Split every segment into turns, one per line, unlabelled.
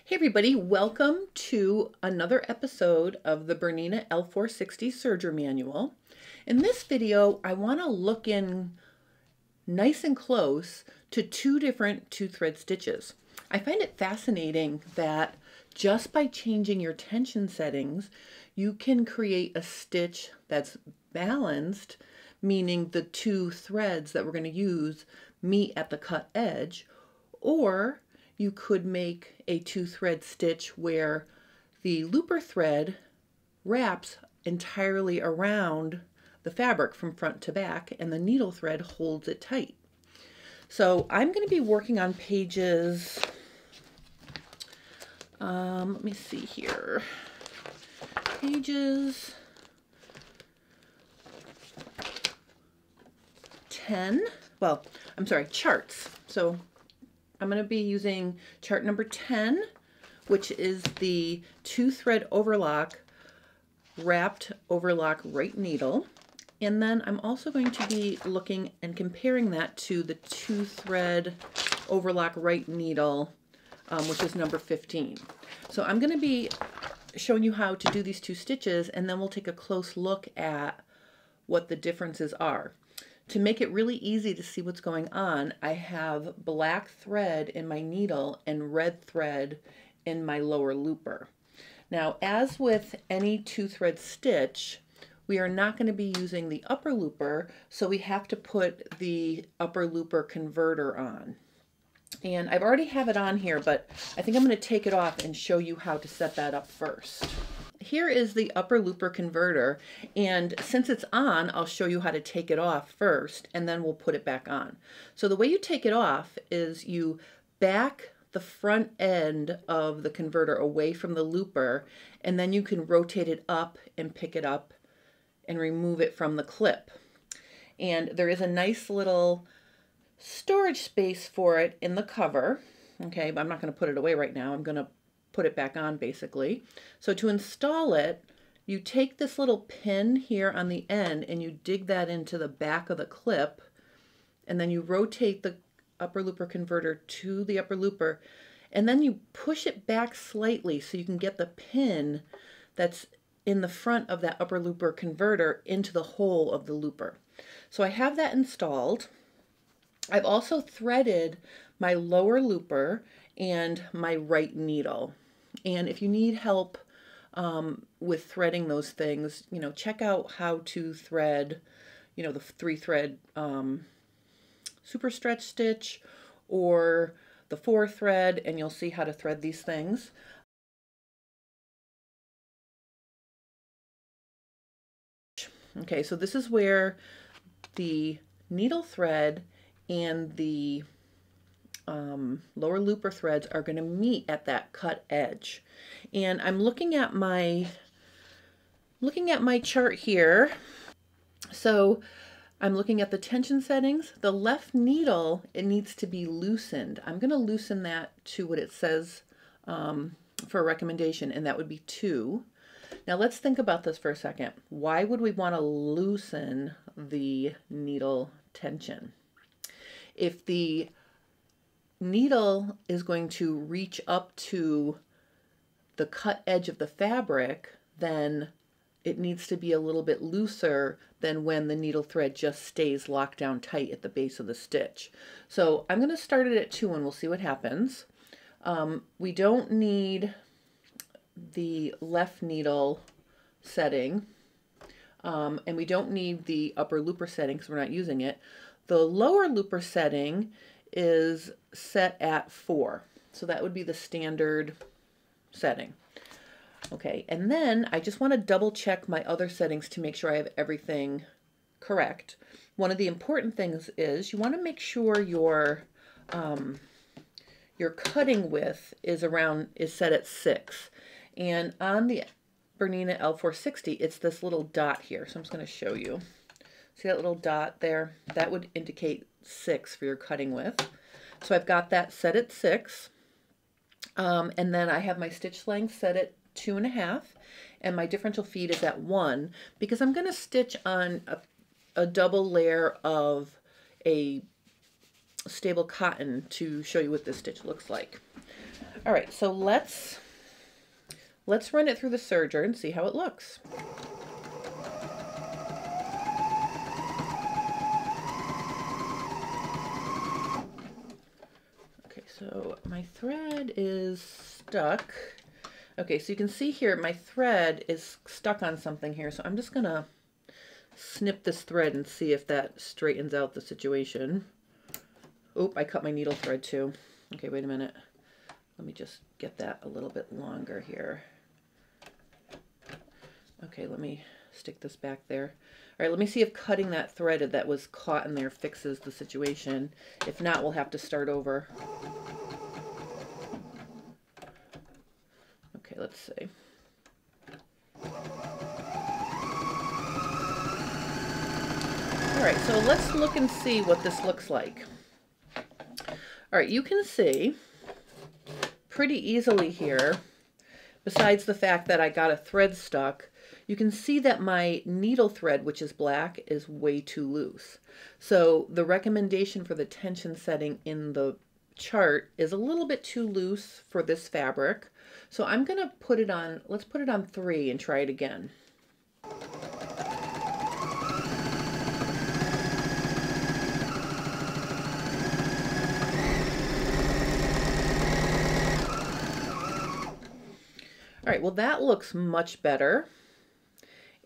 Hey everybody, welcome to another episode of the Bernina L460 Serger Manual. In this video, I want to look in nice and close to two different two-thread stitches. I find it fascinating that just by changing your tension settings, you can create a stitch that's balanced, meaning the two threads that we're going to use meet at the cut edge, or you could make a two-thread stitch where the looper thread wraps entirely around the fabric from front to back and the needle thread holds it tight. So I'm going to be working on pages, let me see here, pages 10, well, I'm sorry, charts. So I'm going to be using chart number 10, which is the two-thread overlock, wrapped overlock right needle. And then I'm also going to be looking and comparing that to the two-thread overlock right needle, which is number 15. So I'm going to be showing you how to do these two stitches, and then we'll take a close look at what the differences are. To make it really easy to see what's going on, I have black thread in my needle and red thread in my lower looper. Now, as with any two-thread stitch, we are not going to be using the upper looper, so we have to put the upper looper converter on. And I've already have it on here, but I think I'm going to take it off and show you how to set that up first. Here is the upper looper converter, and since it's on, I'll show you how to take it off first, and then we'll put it back on. So the way you take it off is you back the front end of the converter away from the looper, and then you can rotate it up and pick it up and remove it from the clip. And there is a nice little storage space for it in the cover. Okay, but I'm not going to put it away right now. I'm going to put it back on basically. So to install it, you take this little pin here on the end and you dig that into the back of the clip, and then you rotate the upper looper converter to the upper looper, and then you push it back slightly so you can get the pin that's in the front of that upper looper converter into the hole of the looper. So I have that installed. I've also threaded my lower looper and my right needle. And if you need help with threading those things, check out how to thread, the 3-thread super stretch stitch or the 4-thread, and you'll see how to thread these things. Okay, so this is where the needle thread and the lower looper threads are going to meet at that cut edge. And I'm looking at my chart here. So I'm looking at the tension settings. The left needle, it needs to be loosened. I'm going to loosen that to what it says for a recommendation, and that would be 2. Now let's think about this for a second. Why would we want to loosen the needle tension? If the needle is going to reach up to the cut edge of the fabric, then it needs to be a little bit looser than when the needle thread just stays locked down tight at the base of the stitch. So I'm going to start it at 2 and we'll see what happens. We don't need the left needle setting, and we don't need the upper looper setting because we're not using it. The lower looper setting is set at 4, so that would be the standard setting. Okay, and then I just want to double check my other settings to make sure I have everything correct. One of the important things is you want to make sure your cutting width is set at 6. And on the Bernina L460, it's this little dot here. So I'm just going to show you. See that little dot there? That would indicate 6 for your cutting width. So I've got that set at 6. And then I have my stitch length set at 2.5. And my differential feed is at 1 because I'm going to stitch on a double layer of a stable cotton to show you what this stitch looks like. All right, so let's run it through the serger and see how it looks. Okay, so my thread is stuck. Okay, so you can see here my thread is stuck on something here, so I'm just gonna snip this thread and see if that straightens out the situation. Oh, I cut my needle thread too. Okay, wait a minute. Let me just get that a little bit longer here. Okay, let me stick this back there. All right, let me see if cutting that thread that was caught in there fixes the situation. If not, we'll have to start over. Okay, let's see. All right, so let's look and see what this looks like. All right, you can see pretty easily here, besides the fact that I got a thread stuck, you can see that my needle thread, which is black, is way too loose. So the recommendation for the tension setting in the chart is a little bit too loose for this fabric. So I'm going to put it on, let's put it on 3 and try it again. All right, well, that looks much better.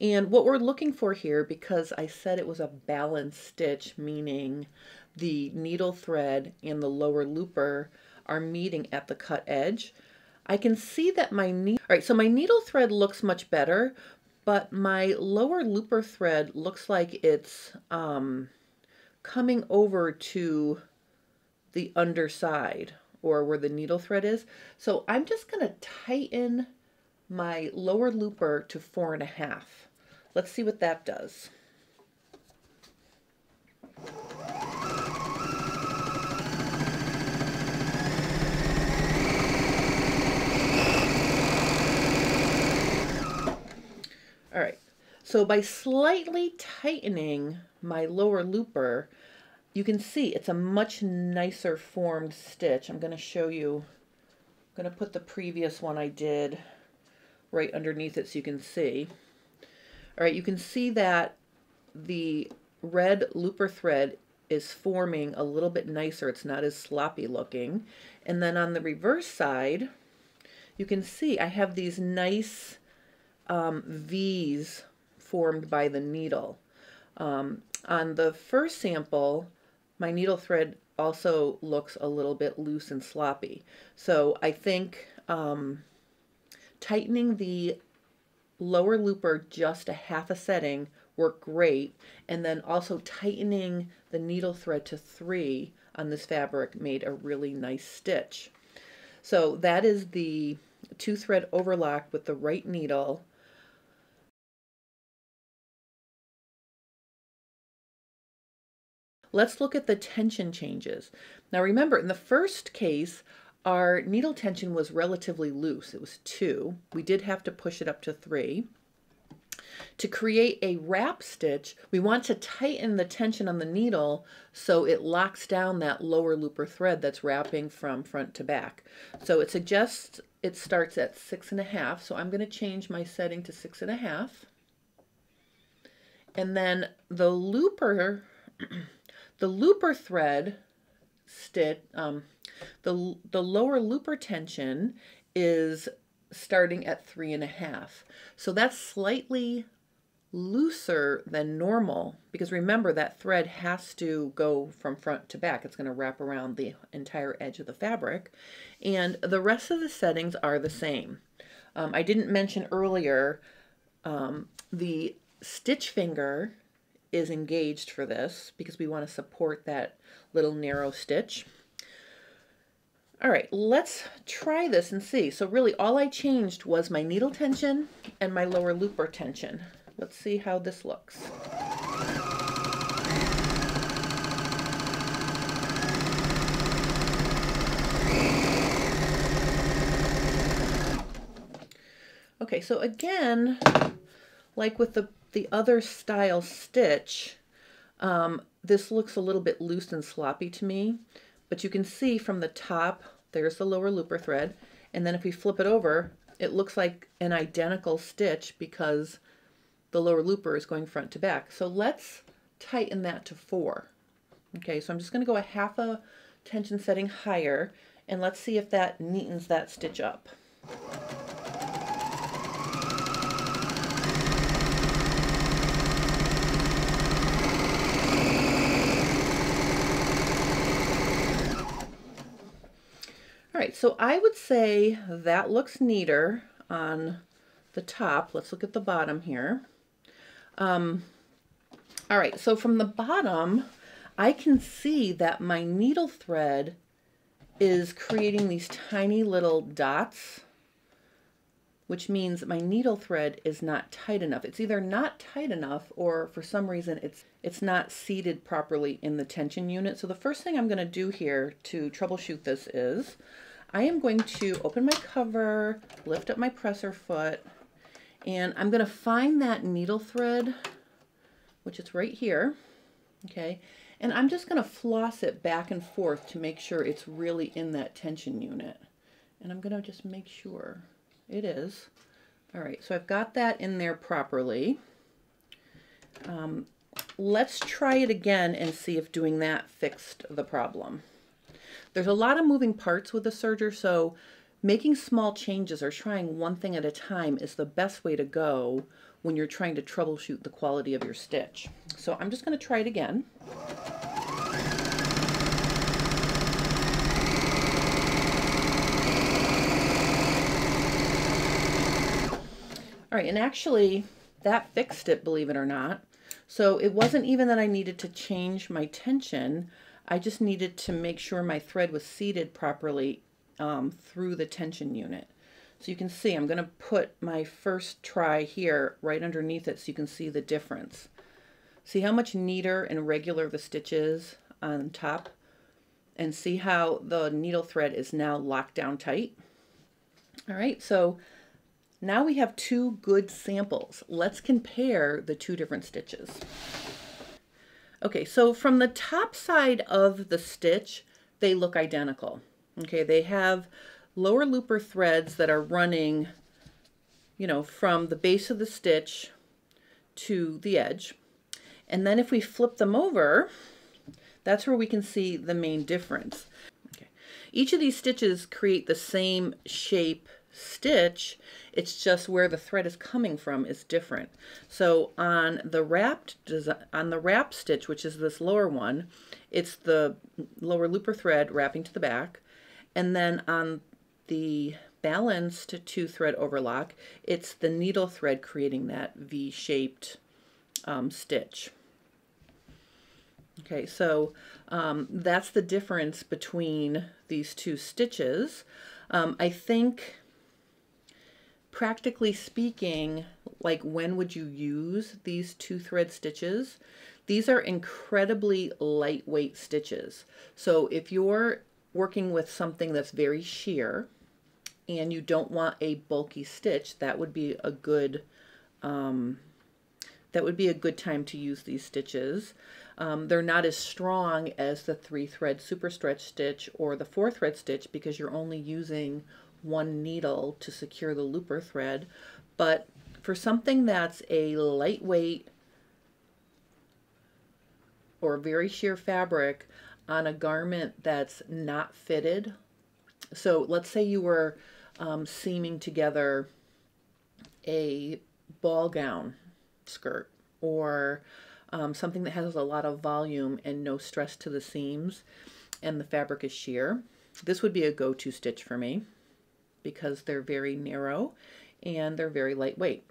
And what we're looking for here, because I said it was a balanced stitch, meaning the needle thread and the lower looper are meeting at the cut edge, I can see that my needle, all right, so my needle thread looks much better, but my lower looper thread looks like it's coming over to the underside, or where the needle thread is. So I'm just gonna tighten my lower looper to 4.5. Let's see what that does. All right, so by slightly tightening my lower looper, you can see it's a much nicer formed stitch. I'm going to show you, I'm going to put the previous one I did right underneath it so you can see. All right, you can see that the red looper thread is forming a little bit nicer. It's not as sloppy looking. And then on the reverse side, you can see I have these nice V's formed by the needle. On the first sample, my needle thread also looks a little bit loose and sloppy. So I think tightening the lower looper just a half a setting worked great, and then also tightening the needle thread to 3 on this fabric made a really nice stitch. So that is the 2-thread overlock with the right needle. Let's look at the tension changes. Now remember, in the first case, our needle tension was relatively loose. It was 2. We did have to push it up to 3. To create a wrap stitch, we want to tighten the tension on the needle so it locks down that lower looper thread that's wrapping from front to back. So it suggests it starts at 6.5. So I'm going to change my setting to 6.5. And then the looper thread stitch, the lower looper tension is starting at 3.5. So that's slightly looser than normal, because remember that thread has to go from front to back. It's going to wrap around the entire edge of the fabric, and the rest of the settings are the same. I didn't mention earlier, the stitch finger is engaged for this because we want to support that little narrow stitch. All right, let's try this and see. So really all I changed was my needle tension and my lower looper tension. Let's see how this looks. Okay, so again, like with the other style stitch, this looks a little bit loose and sloppy to me, but you can see from the top There's the lower looper thread. And then if we flip it over, it looks like an identical stitch because the lower looper is going front to back. So let's tighten that to 4. Okay, so I'm just going to go a half a tension setting higher, and let's see if that neatens that stitch up. All right, so I would say that looks neater on the top. Let's look at the bottom here. All right, so from the bottom, I can see that my needle thread is creating these tiny little dots, which means my needle thread is not tight enough. It's either not tight enough or for some reason it's not seated properly in the tension unit. So the first thing I'm going to do here to troubleshoot this is I am going to open my cover, lift up my presser foot, and I'm going to find that needle thread, which is right here, okay? And I'm just going to floss it back and forth to make sure it's really in that tension unit. And I'm going to just make sure it is. All right, so I've got that in there properly. Let's try it again and see if doing that fixed the problem. There's a lot of moving parts with the serger, so making small changes or trying one thing at a time is the best way to go when you're trying to troubleshoot the quality of your stitch. So I'm just going to try it again. All right, and actually that fixed it, believe it or not. So it wasn't even that I needed to change my tension. I just needed to make sure my thread was seated properly through the tension unit. So you can see I'm going to put my first try here right underneath it so you can see the difference. See how much neater and regular the stitch is on top? And see how the needle thread is now locked down tight? All right, so now we have 2 good samples. Let's compare the 2 different stitches. Okay, so from the top side of the stitch, they look identical. Okay, they have lower looper threads that are running, you know, from the base of the stitch to the edge. And then if we flip them over, that's where we can see the main difference. Okay. Each of these stitches create the same shape stitch, it's just where the thread is coming from is different. So on the wrapped stitch, which is this lower one, it's the lower looper thread wrapping to the back, and then on the balanced 2-thread overlock, it's the needle thread creating that V-shaped stitch. Okay, so that's the difference between these 2 stitches. I think, practically speaking, like when would you use these 2-thread stitches? These are incredibly lightweight stitches. So if you're working with something that's very sheer and you don't want a bulky stitch, that would be a good time to use these stitches. They're not as strong as the 3-thread super stretch stitch or the 4-thread stitch because you're only using 1 needle to secure the looper thread. But for something that's a lightweight or very sheer fabric on a garment that's not fitted, so let's say you were seaming together a ball gown skirt or something that has a lot of volume and no stress to the seams and the fabric is sheer, this would be a go-to stitch for me because they're very narrow and they're very lightweight.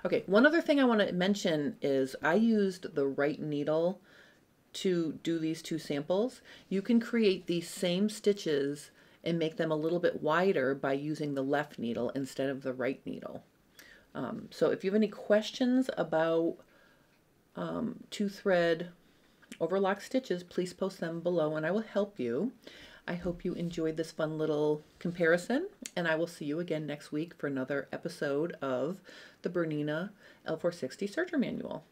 Okay, one other thing I want to mention is I used the right needle to do these 2 samples. You can create these same stitches and make them a little bit wider by using the left needle instead of the right needle. So if you have any questions about 2-thread overlock stitches, please post them below and I will help you. I hope you enjoyed this fun little comparison, and I will see you again next week for another episode of the Bernina L460 Serger Manual.